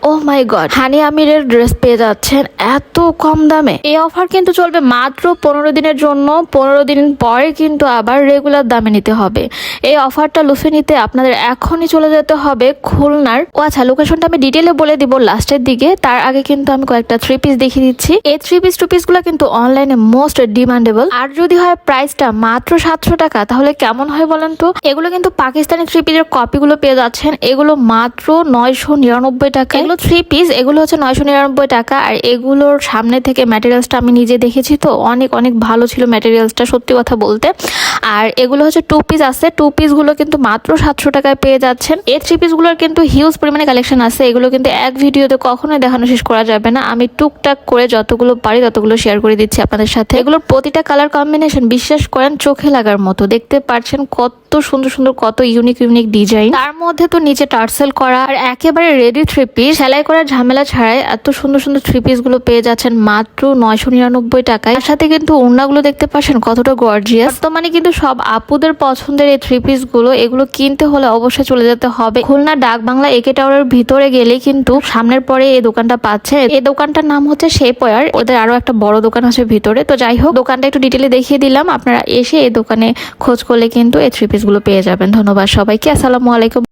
ও মাই god, হানি আমিরের dress পেয়ে যাচ্ছেন এত কম দামে। এই অফার কিন্তু চলবে মাত্র 15 দিনের জন্য। 15 দিন পরে কিন্তু আবার রেগুলার দামে নিতে হবে। এই অফারটা লুফে নিতে আপনাদের এখনই চলে যেতে হবে খুলনার। ও আচ্ছা, লোকেশনটা আমি ডিটেলে বলে দিব লাস্টের দিকে। তার আগে কিন্তু আমি কয়েকটা 3 পিস দেখিয়ে দিচ্ছি। এই 3 পিস 2 পিস গুলো কিন্তু অনলাইনে মোস্ট ডিমান্ডেবল। আর যদি হয় প্রাইসটা মাত্র 700 টাকা, তাহলে কেমন হয় বলেন তো? এগুলো কিন্তু পাকিস্তানি 3 পিসের কপি গুলো পেয়ে যাচ্ছেন। এগুলো মাত্র 999 টাকা। এগুলো 3 পিস, এগুলো হচ্ছে 999 টাকা। আর এগুলোর সামনে থেকে ম্যাটেরিয়ালসটা আমি নিজে দেখেছি, তো অনেক অনেক ভালো ছিল ম্যাটেরিয়ালসটা, সত্যি কথা বলতে। আর এগুলো হচ্ছে 2 পিস আছে। 2 পিস গুলো কিন্তু মাত্র 700 টাকায় পেয়ে যাচ্ছেন। এই 3 পিস গুলোর কিন্তু হিউজ পরিমাণে কালেকশন আছে। এগুলো কিন্তু এক ভিডিওতে কখনোই দেখানো শেষ করা যাবে না। আমি টুকটাক করে যতগুলো পারি ততগুলো শেয়ার করে দিচ্ছি আপনাদের সাথে। এগুলোর প্রতিটা কালার কম্বিনেশন বিশ্বাস করেন চোখে লাগার মতো। দেখতে পাচ্ছেন কত সুন্দর সুন্দর, কত ইউনিক ইউনিক ডিজাইন। তার মধ্যে তো নিচে টার্সেল করা আর একেবারে রেডি 3 পিস, সেলাই করার ঝামেলা ছাড়াই এত সুন্দর সুন্দর 3 পিস গুলো পেয়ে যাচ্ছেন মাত্র 999 টাকায়। তার সাথে কিন্তু ওড়নাগুলো দেখতে পাচ্ছেন কতটা গর্জিয়াস। তো মানে কিন্তু সব আপুদের পছন্দের এই 3 পিস গুলো, এগুলো কিনতে হলে অবশ্যই চলে যেতে হবে খুলনা ডাক বাংলা একে টাওয়ারের ভিতরে গেলে কিন্তু সামনের পরে এই দোকানটা পাচ্ছে। এই দোকানটার নাম হচ্ছে শেপওয়্যার। ওদের আরো একটা বড় দোকান আছে ভিতরে। তো যাই হোক, দোকানটা একটু ডিটেলে দেখিয়ে দিলাম। আপনারা এসে এই দোকানে খোঁজ করলে কিন্তু এই 3 পিস গুলো পেয়ে যাবেন। ধন্যবাদ সবাইকে, আসসালামু আলাইকুম।